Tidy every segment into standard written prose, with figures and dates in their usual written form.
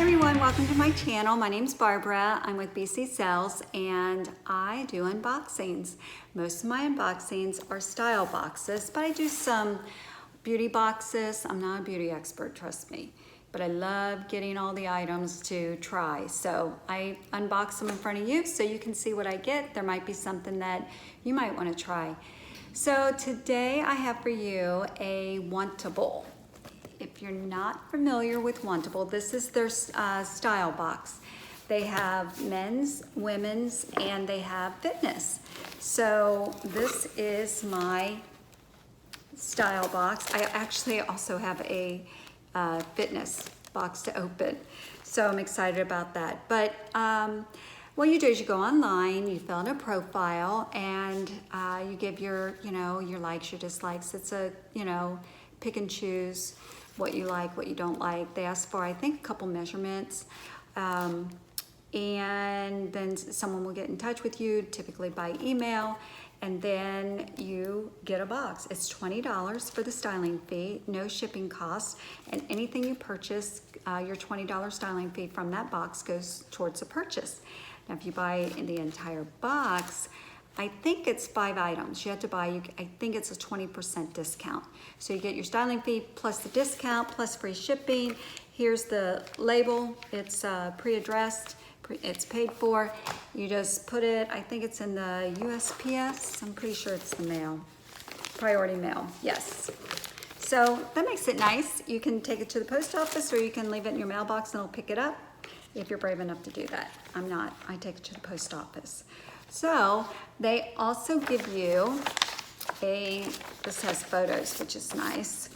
everyone, welcome to my channel. My name's Barbara. I'm with BCsells and I do unboxings. Most of my unboxings are style boxes, but I do some beauty boxes. I'm not a beauty expert, trust me, but I love getting all the items to try. So I unbox them in front of you so you can see what I get. There might be something that you might want to try. So today I have for you a Wantable. If you're not familiar with Wantable, this is their style box. They have men's, women's, and they have fitness. So this is my style box. I actually also have a fitness box to open. So I'm excited about that. But what you do is you go online, you fill in a profile, and you give your likes, your dislikes. It's a, pick and choose what you like, what you don't like. They ask for, I think, a couple measurements. And then someone will get in touch with you, typically by email, and then you get a box. It's $20 for the styling fee, no shipping costs, and anything you purchase, your $20 styling fee from that box goes towards the purchase. Now, if you buy the entire box, I think it's 5 items. You have to buy, I think it's a 20% discount. So you get your styling fee plus the discount plus free shipping. Here's the label. It's pre-addressed. It's paid for. You just put it, I think it's in the USPS. I'm pretty sure it's the mail. Priority mail, yes. So that makes it nice. You can take it to the post office or you can leave it in your mailbox and it'll pick it up if you're brave enough to do that. I'm not. I take it to the post office. So they also give you this has photos, which is nice.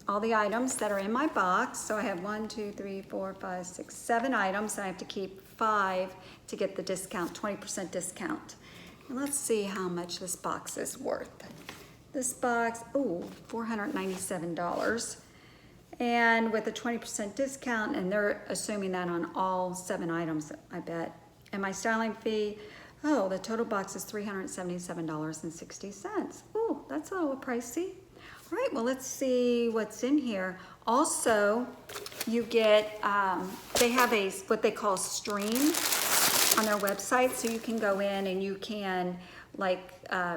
All the items that are in my box. So I have 1, 2, 3, 4, 5, 6, 7 items. I have to keep 5 to get the discount, 20% discount. And let's see how much this box is worth. This box, $497. And with a 20% discount, and they're assuming that on all 7 items, I bet. And my styling fee, the total box is $377.60. Ooh, that's a little pricey. All right, well, let's see what's in here. Also, you get, they have what they call stream on their website, so you can go in and you can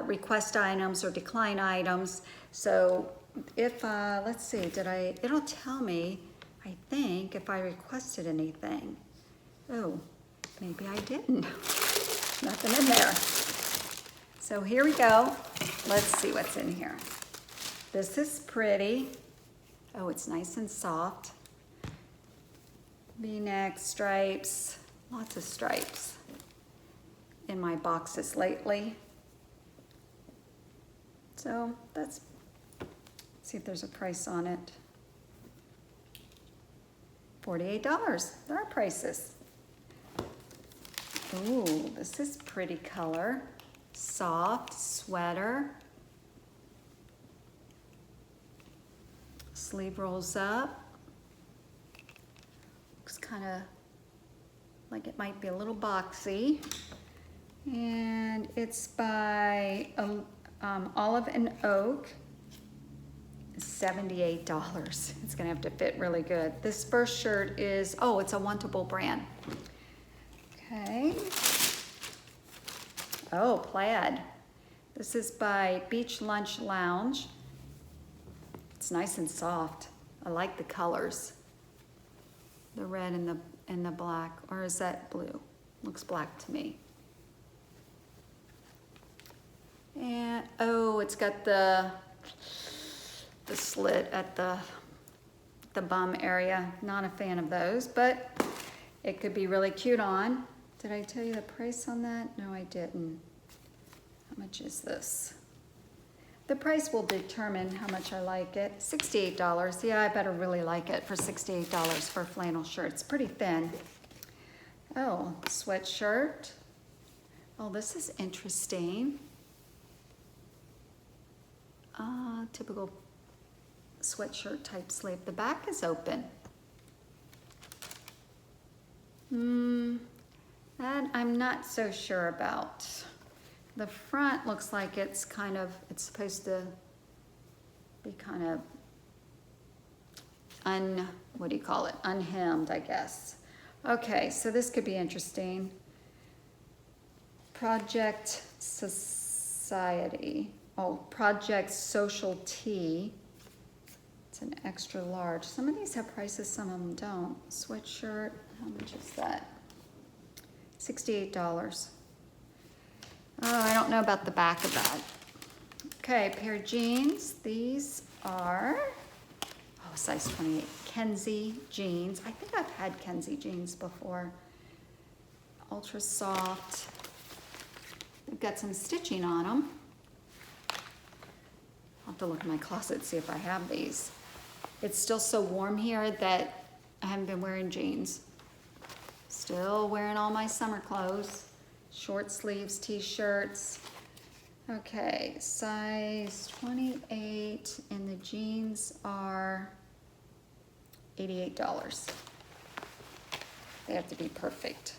request items or decline items. So if, let's see, it'll tell me, I think, if I requested anything. Oh, maybe I didn't. Nothing in there. So here we go. Let's see what's in here. This is pretty. Oh, it's nice and soft. V-neck stripes, lots of stripes in my boxes lately. So let's see if there's a price on it. $48. There are prices. Ooh, this is pretty color. Soft sweater. Sleeve rolls up. Looks kind of like it might be a little boxy. And it's by Olive and Oak. $78. It's gonna have to fit really good. This first shirt is, it's a Wantable brand. Okay. Oh, plaid. This is by Beach Lunch Lounge. It's nice and soft. I like the colors. The red and the black, or is that blue? Looks black to me. And it's got the slit at the bum area. Not a fan of those, but it could be really cute on. Did I tell you the price on that? No, I didn't. How much is this? The price will determine how much I like it. $68. Yeah, I better really like it for $68 for a flannel shirt. It's pretty thin. Oh, sweatshirt. Oh, this is interesting. Typical sweatshirt type sleeve. The back is open. That I'm not so sure about. The front looks like it's supposed to be kind of what do you call it? Unhemmed, I guess. Okay, so this could be interesting. Project Society. Oh, Project Social Tee. It's an extra large. Some of these have prices, some of them don't. Sweatshirt, how much is that? $68. Oh, I don't know about the back of that. Okay, pair of jeans. These are, oh, size 28. Kenzie jeans. I think I've had Kenzie jeans before. Ultra soft. They've got some stitching on them. I'll have to look in my closet, see if I have these. It's still so warm here that I haven't been wearing jeans. Still wearing all my summer clothes. Short sleeves, t-shirts. Okay, size 28, and the jeans are $88. They have to be perfect.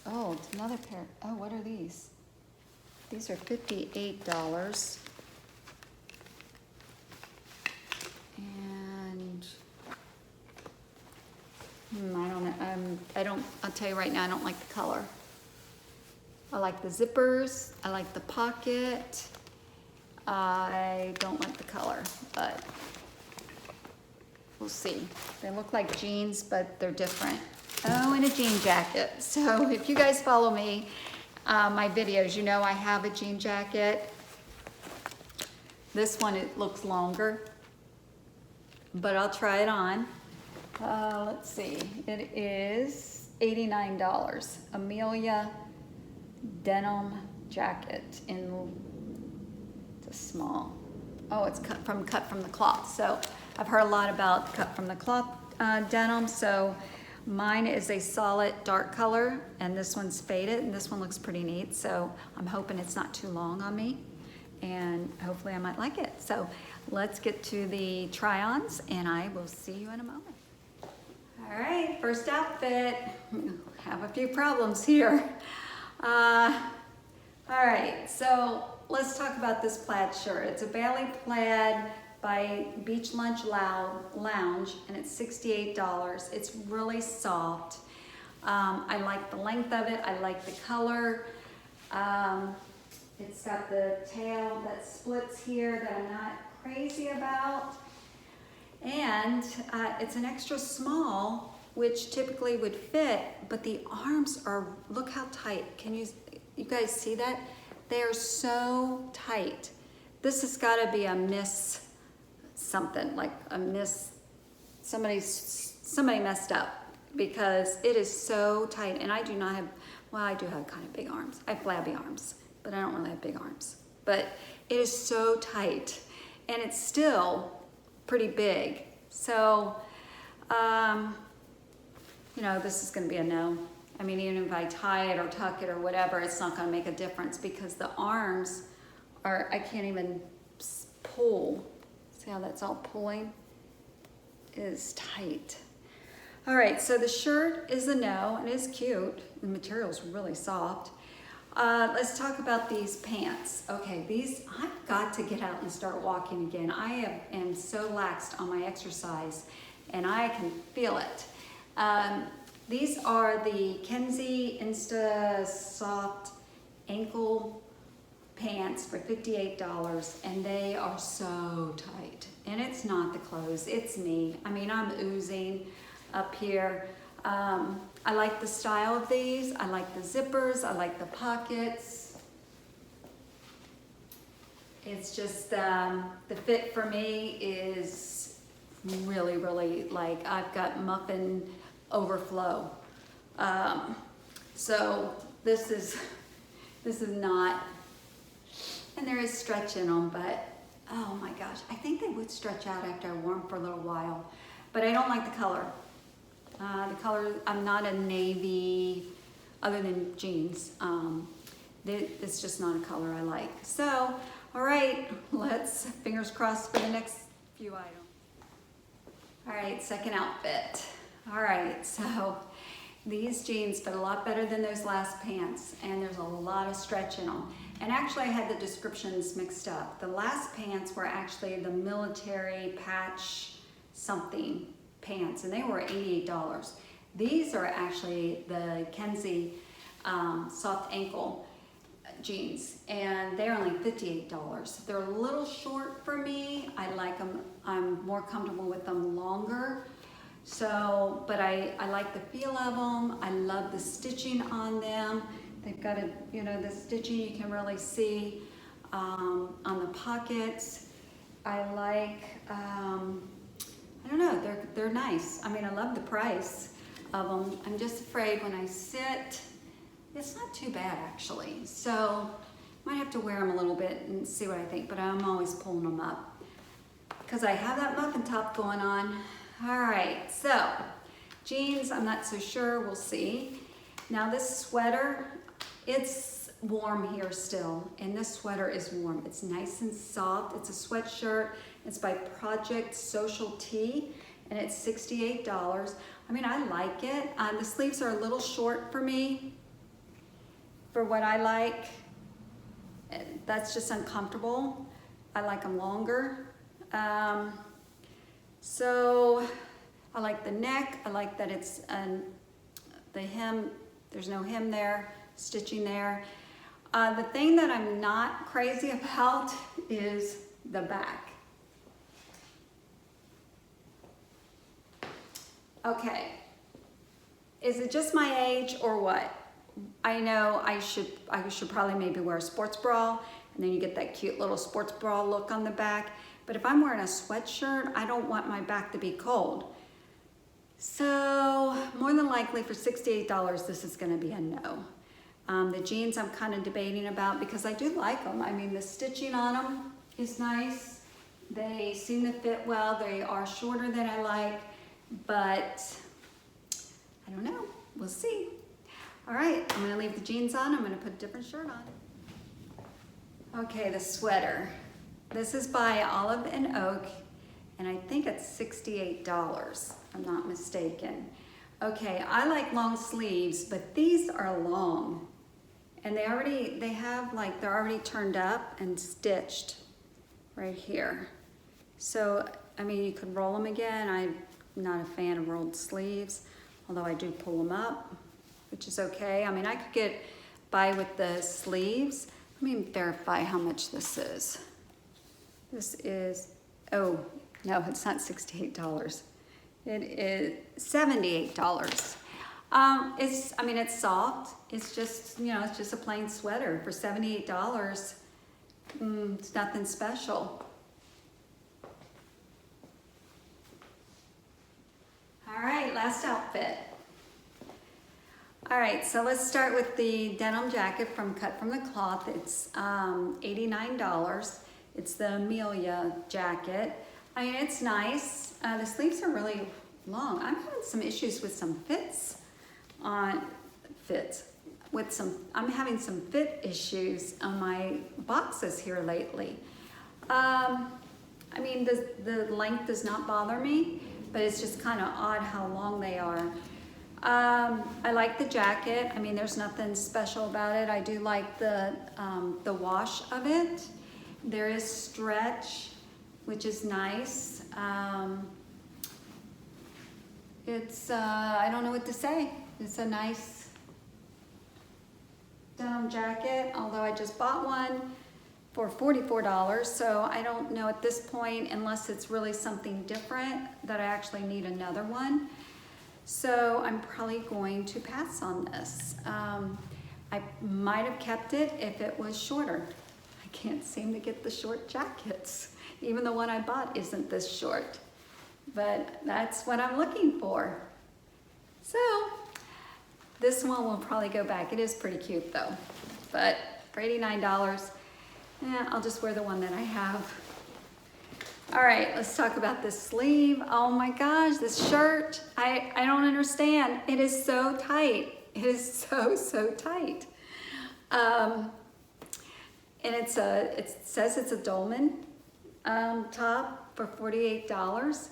Oh, it's another pair. Oh, what are these? These are $58. And I don't know. I'll tell you right now, I don't like the color. I like the zippers. I like the pocket. I don't like the color, but we'll see. They look like jeans, but they're different. Oh, and a jean jacket. So if you guys follow me, my videos, you know I have a jean jacket. This one, it looks longer, but I'll try it on. Let's see, it is $89. Amelia denim jacket in, it's a small. Oh, it's cut from the cloth. So I've heard a lot about cut from the cloth denim. So mine is a solid dark color, and this one's faded, and this one looks pretty neat. So I'm hoping it's not too long on me, and hopefully I might like it. So let's get to the try-ons, and I will see you in a moment. All right, first outfit. Have a few problems here. All right, so let's talk about this plaid shirt. It's a Bailey plaid by Beach Lunch Lounge, and it's $68. It's really soft. I like the length of it. I like the color. It's got the tail that splits here that I'm not crazy about. And it's an extra small, which typically would fit, but the arms are, look how tight. Can you guys see that? They are so tight. This has got to be a miss something, like a miss, somebody messed up, because it is so tight. And I do not have, well, I do have kind of big arms. I have flabby arms, but I don't really have big arms. But it is so tight, and it's still pretty big. So, you know, this is gonna be a no. I mean, even if I tie it or tuck it or whatever, it's not gonna make a difference, because the arms are, I can't even pull. See how that's all pulling? It is tight. All right, so the shirt is a no, and it's cute. The material's really soft. Let's talk about these pants. Okay, these, I've got to get out and start walking again. I am so laxed on my exercise, and I can feel it. These are the Kenzie Insta Soft Ankle Pants for $58, and they are so tight. And it's not the clothes, it's me. I mean, I'm oozing up here. I like the style of these. I like the zippers. I like the pockets. It's just, the fit for me is really, really, like, I've got muffin overflow. So this is not, and there is stretch in them, but oh my gosh, I think they would stretch out after I wore them for a little while, but I don't like the color. The color, I'm not a navy, other than jeans. It's just not a color I like. So, all right, let's, fingers crossed for the next few items. All right, second outfit. All right, so these jeans fit a lot better than those last pants, and there's a lot of stretch in them. And actually I had the descriptions mixed up. The last pants were actually the military patch something pants, and they were $88. These are actually the Kenzie soft ankle jeans, and they're only $58. They're a little short for me. I like them, I'm more comfortable with them longer. So, but I like the feel of them. I love the stitching on them. They've got a, you know, the stitching you can really see on the pockets. I like, I don't know, they're nice. I mean, I love the price of them. I'm just afraid when I sit, it's not too bad actually. So, might have to wear them a little bit and see what I think, but I'm always pulling them up because I have that muffin top going on. All right, so jeans, I'm not so sure, we'll see. Now this sweater, it's warm here still, and this sweater is warm. It's nice and soft. It's a sweatshirt. It's by Project Social Tee, and it's $68. I mean, I like it. The sleeves are a little short for me, for what I like. That's just uncomfortable. I like them longer. So I like the neck. I like that it's the hem, there's no hem there, stitching there. The thing that I'm not crazy about is the back. Okay, is it just my age or what? I know I should probably maybe wear a sports bra, and then you get that cute little sports bra look on the back. But if I'm wearing a sweatshirt, I don't want my back to be cold. So more than likely for $68, this is gonna be a no. The jeans I'm kind of debating about because I do like them. I mean, the stitching on them is nice. They seem to fit well. They are shorter than I like, but I don't know, we'll see. All right, I'm gonna leave the jeans on. I'm gonna put a different shirt on. Okay, the sweater. This is by Olive and Oak, and I think it's $68, if I'm not mistaken. Okay, I like long sleeves, but these are long. And they're already turned up and stitched right here. So, I mean, you could roll them again. I'm not a fan of rolled sleeves, although I do pull them up, which is okay. I mean, I could get by with the sleeves. Let me verify how much this is. This is, oh, no, it's not $68. It is $78. It's soft. It's just, you know, it's just a plain sweater for $78. It's nothing special. All right, last outfit. All right, so let's start with the denim jacket from Cut from the Cloth. It's $89. It's the Amelia jacket. I mean, it's nice. The sleeves are really long. I'm having some issues with some I'm having some fit issues on my boxes here lately. I mean, the length does not bother me, but it's just kind of odd how long they are. I like the jacket. I mean, there's nothing special about it. I do like the wash of it. There is stretch, which is nice. I don't know what to say. It's a nice denim jacket, although I just bought one for $44, so I don't know at this point, unless it's really something different, that I actually need another one. So I'm probably going to pass on this. I might have kept it if it was shorter. I can't seem to get the short jackets. Even the one I bought isn't this short, but that's what I'm looking for. So this one will probably go back. It is pretty cute though, but for $89, I'll just wear the one that I have. All right, let's talk about this sleeve. Oh my gosh, this shirt, I don't understand. It is so tight. It is so tight. And it says it's a dolman top for $48.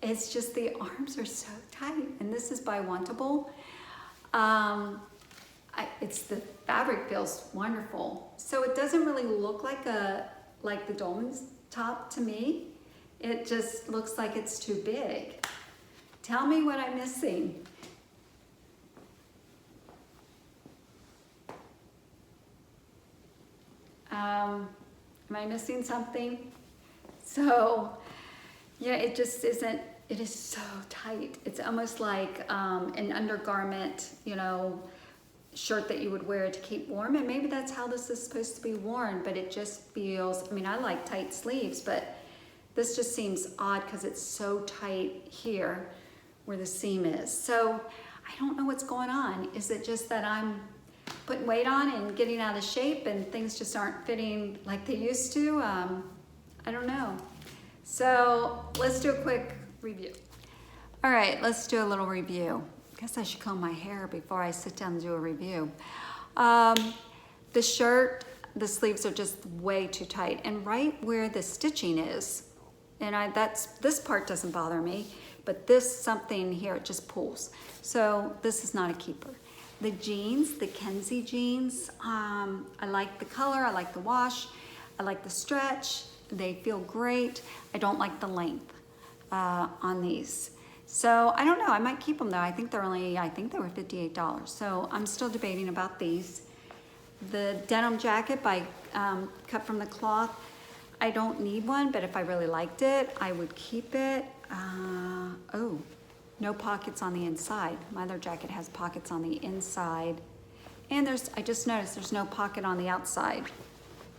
It's just the arms are so tight. And this is by Wantable. The fabric feels wonderful. So it doesn't really look like the dolman's top to me. It just looks like it's too big. Tell me what I'm missing. Am I missing something? So, yeah, it just isn't, it is so tight. It's almost like an undergarment, you know, shirt that you would wear to keep warm, and maybe that's how this is supposed to be worn, but it just feels, I mean, I like tight sleeves, but this just seems odd because it's so tight here where the seam is. So I don't know what's going on. Is it just that I'm putting weight on and getting out of shape and things just aren't fitting like they used to? I don't know. So let's do a quick review. All right, let's do a little review. I guess I should comb my hair before I sit down and do a review. The shirt, the sleeves are just way too tight, and right where the stitching is, and this part doesn't bother me, but this something here, it just pulls. So this is not a keeper. The jeans, the Kenzie jeans, I like the color, I like the wash, I like the stretch, they feel great. I don't like the length on these. So I don't know, I might keep them though. I think they were $58. So I'm still debating about these. The denim jacket by Cut From The Cloth, I don't need one, but if I really liked it, I would keep it. Oh, no pockets on the inside. My other jacket has pockets on the inside. And I just noticed there's no pocket on the outside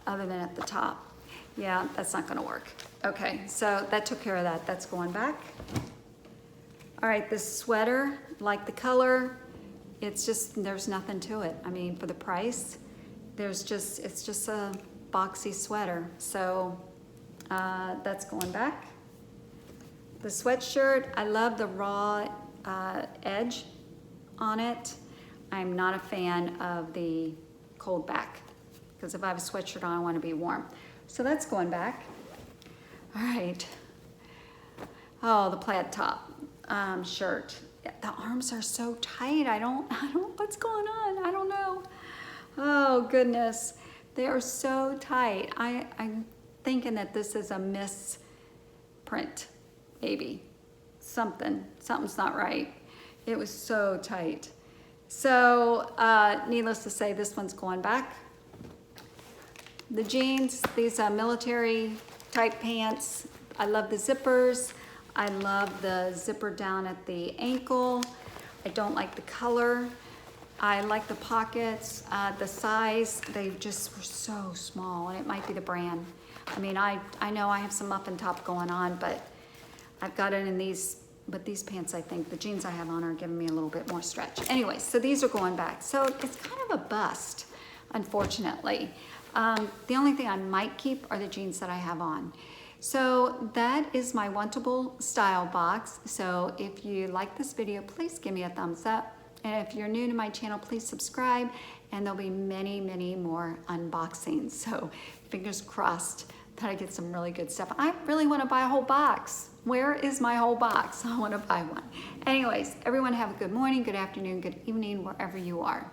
other than at the top. Yeah, that's not gonna work. Okay, so that took care of that. That's going back. All right, this sweater, like the color, it's just, there's nothing to it. I mean, for the price, it's just a boxy sweater. So that's going back. The sweatshirt, I love the raw edge on it. I'm not a fan of the cold back, because if I have a sweatshirt on, I want to be warm. So that's going back. All right. Oh, the plaid top shirt. The arms are so tight. I don't, what's going on? I don't know. Oh, goodness. They are so tight. I'm thinking that this is a misprint, maybe. Something's not right. It was so tight. So, needless to say, this one's going back. The jeans, these military type pants. I love the zippers. I love the zipper down at the ankle. I don't like the color. I like the pockets, the size. They just were so small, and it might be the brand. I mean, I know I have some muffin top going on, but I've got it in these, but these pants, I think, the jeans I have on are giving me a little bit more stretch. Anyway, so these are going back. So it's kind of a bust, unfortunately. The only thing I might keep are the jeans that I have on. So that is my Wantable style box. So if you like this video, please give me a thumbs up. And if you're new to my channel, please subscribe, and there'll be many, many more unboxings. So fingers crossed that I get some really good stuff. I really want to buy a whole box. Where is my whole box? I want to buy one. Anyways, everyone have a good morning, good afternoon, good evening, wherever you are.